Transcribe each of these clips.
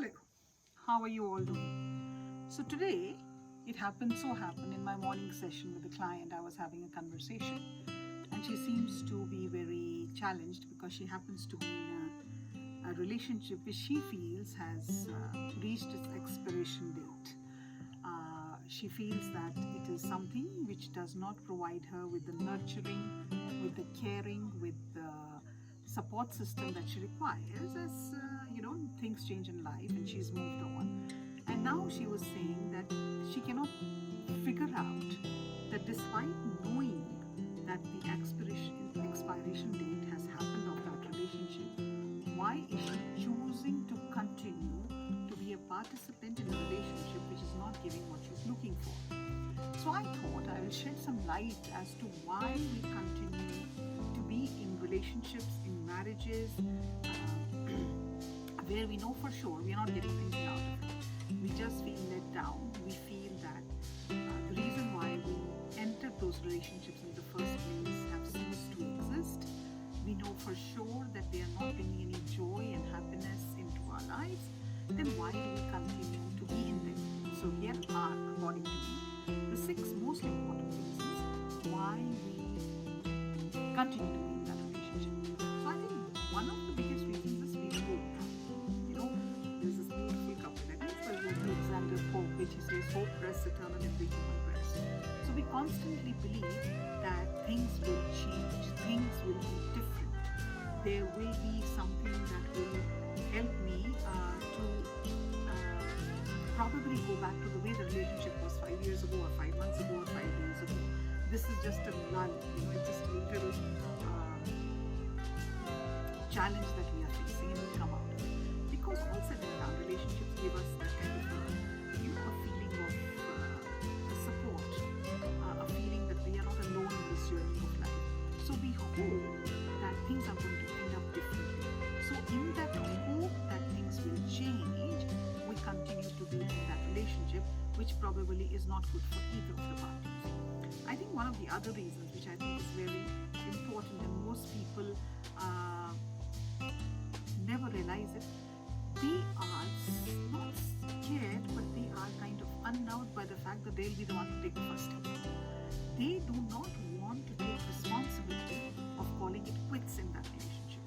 Hello, how are you all doing? So today, it happened in my morning session with a client. I was having a conversation, and she seems to be very challenged because she happens to be in a relationship which she feels has reached its expiration date. She feels that it is something which does not provide her with the nurturing, with the caring, with the support system that she requires as things change in life and she's moved on. And now she was saying that she cannot figure out that despite knowing that the expiration date has happened of that relationship, why is she choosing to continue to be a participant in a relationship which is not giving what she's looking for? So I thought I will shed some light as to why we continue to be in relationships, in marriages, where we know for sure we are not getting anything out of it. We just feel let down. We feel that the reason why we entered those relationships in the first place have ceased to exist. We know for sure that they are not bringing any joy and happiness into our lives. Then why do we continue to be in them? So here are, according to me, the 6 most important reasons why we continue to be in that relationship. So I think one of the biggest reasons is we hope. There's this beautiful couple, I think it's by Alexander Pope, which he says, hope rests eternal in the human breast. So we constantly believe that things will change, things will be different. There will be something that will help me to probably go back to the way the relationship was 5 years ago or 5 months ago or 5 days ago. This is just a lull, it's just a little challenge that we are facing and we'll come out of it. Because all said and done, relationships give us that kind of a feeling of support, a feeling that we are not alone in this journey of life. So we hope that things are going to end up differently. So in that hope that things will change, we continue to be in that relationship, which probably is not good for either of the parties. I think one of the other reasons, which I think is very important and most people never realize it, they are not scared, but they are kind of unnerved by the fact that they'll be the one to take the first step. They do not want to take responsibility of calling it quits in that relationship.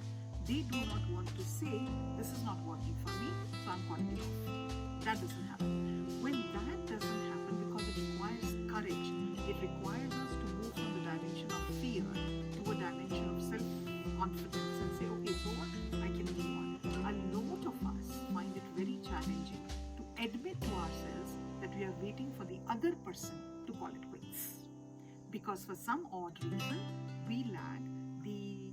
They do not want to say, this is not working for me, so I'm calling it off. That doesn't happen. When that doesn't happen, because it requires courage, it requires us to move from the dimension of fear to a dimension of self-confidence and say, okay, so what? I can move on. A lot of us find it very challenging to admit to ourselves that we are waiting for the other person to call it quits. Because for some odd reason, we lack the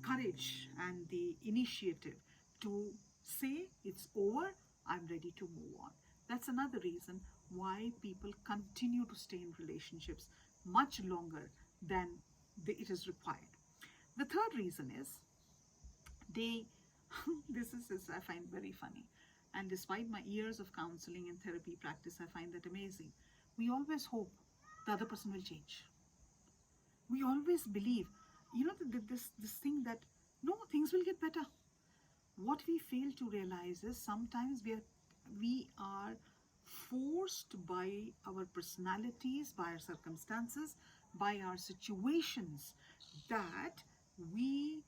courage and the initiative to say it's over, I'm ready to move on. That's another reason why people continue to stay in relationships much longer than it is required. The third reason is this is I find very funny, and despite my years of counseling and therapy practice, I find that amazing. We always hope the other person will change. We always believe, this thing that no, things will get better. What we fail to realize is sometimes we are forced by our personalities, by our circumstances, by our situations, that we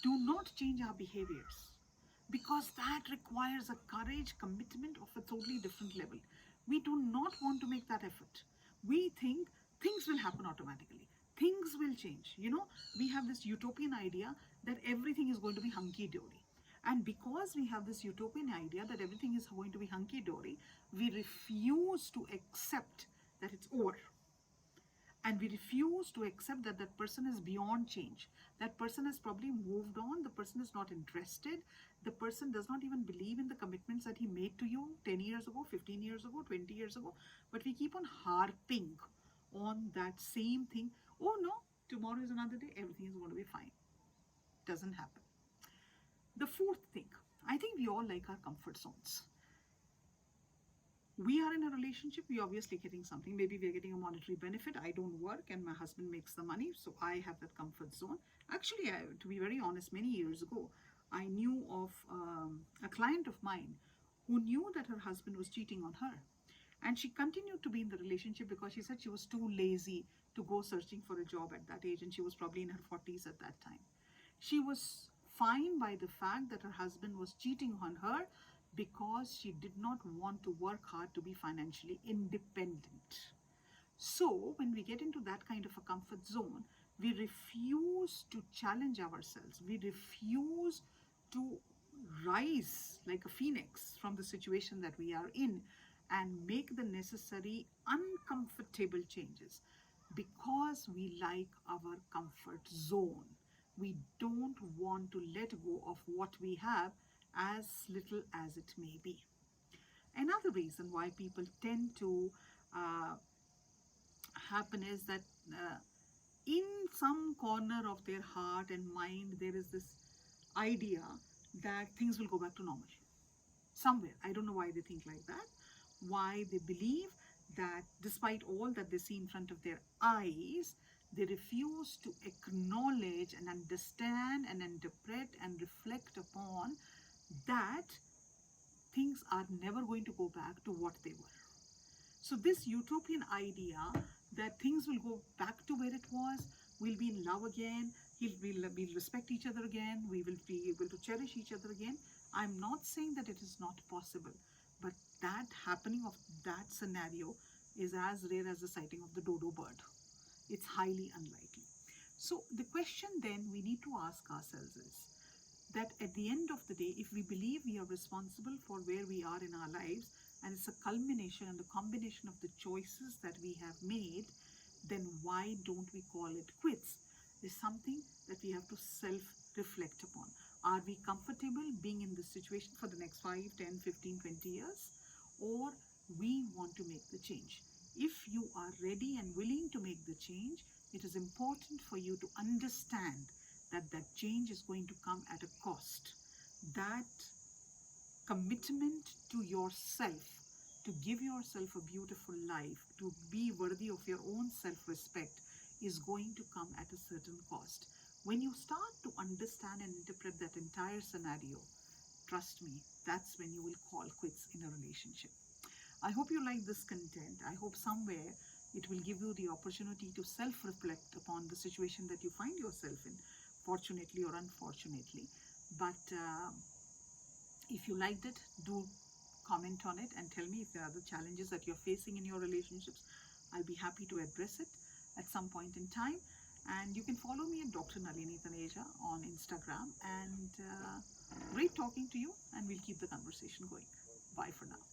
do not change our behaviors, because that requires a courage, commitment of a totally different level. We do not want to make that effort. We think things will happen automatically. Things will change. We have this utopian idea that everything is going to be hunky-dory. And because we have this utopian idea that everything is going to be hunky-dory, we refuse to accept that it's over. And we refuse to accept that that person is beyond change. That person has probably moved on. The person is not interested. The person does not even believe in the commitments that he made to you 10 years ago, 15 years ago, 20 years ago. But we keep on harping on that same thing. Oh no, tomorrow is another day. Everything is going to be fine. Doesn't happen. The fourth thing, I think we all like our comfort zones. We are in a relationship, we're obviously getting something. Maybe we're getting a monetary benefit. I don't work and my husband makes the money, so I have that comfort zone. Actually, to be very honest, many years ago, I knew of a client of mine who knew that her husband was cheating on her. And she continued to be in the relationship because she said she was too lazy to go searching for a job at that age, and she was probably in her 40s at that time. She was fine by the fact that her husband was cheating on her because she did not want to work hard to be financially independent. So, when we get into that kind of a comfort zone, we refuse to challenge ourselves. We refuse to rise like a phoenix from the situation that we are in and make the necessary uncomfortable changes because we like our comfort zone. We don't want to let go of what we have, as little as it may be. Another reason why people tend to uh, happen is that uh, in some corner of their heart and mind, there is this idea that things will go back to normal somewhere. I don't know why they think like that, why they believe that despite all that they see in front of their eyes, they refuse to acknowledge and understand and interpret and reflect upon that things are never going to go back to what they were. So, this utopian idea that things will go back to where it was, we'll be in love again, we'll respect each other again, we will be able to cherish each other again. I'm not saying that it is not possible, but that happening of that scenario is as rare as the sighting of the dodo bird. It's highly unlikely. So, the question then we need to ask ourselves is that at the end of the day, if we believe we are responsible for where we are in our lives, and it's a culmination and a combination of the choices that we have made, then why don't we call it quits? Is something that we have to self reflect upon. Are we comfortable being in this situation for the next 5, 10, 15, 20 years? Or we want to make the change? If you are ready and willing to make the change, it is important for you to understand that that change is going to come at a cost. That commitment to yourself, to give yourself a beautiful life, to be worthy of your own self respect, is going to come at a certain cost. When you start to understand and interpret that entire scenario, trust me, that's when you will call quits in a relationship. I hope you like this content. I hope somewhere it will give you the opportunity to self reflect upon the situation that you find yourself in, fortunately or unfortunately. But if you liked it, do comment on it and tell me if there are other challenges that you're facing in your relationships. I'll be happy to address it at some point in time. And you can follow me at Dr. Nalini Taneja on Instagram. And great talking to you, and we'll keep the conversation going. Bye for now.